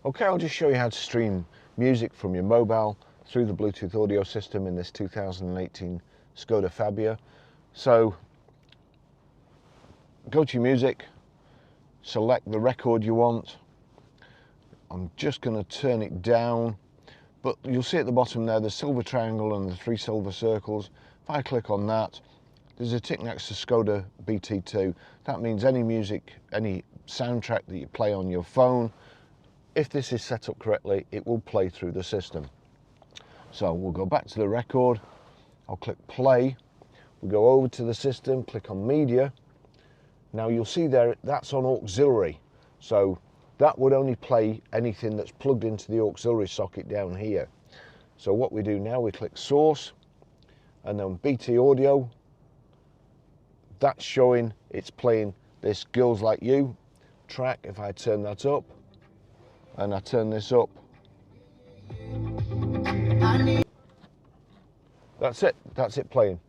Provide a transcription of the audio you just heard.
Okay, I'll just show you how to stream music from your mobile through the Bluetooth audio system in this 2018 Skoda Fabia. So go to your music, select the record you want. I'm just going to turn it down, but you'll see at the bottom there the silver triangle and the 3 silver circles. If I click on that, there's a tick next to Skoda BT2. That means any music, any soundtrack that you play on your phone, if this is set up correctly, it will play through the system. So we'll go back to the record. I'll click play. We go over to the system, click on media. Now you'll see there that's on auxiliary. So that would only play anything that's plugged into the auxiliary socket down here. So what we do now, we click source and then BT audio. That's showing it's playing this Girls Like You track. If I turn that up and I turn this up, that's it playing.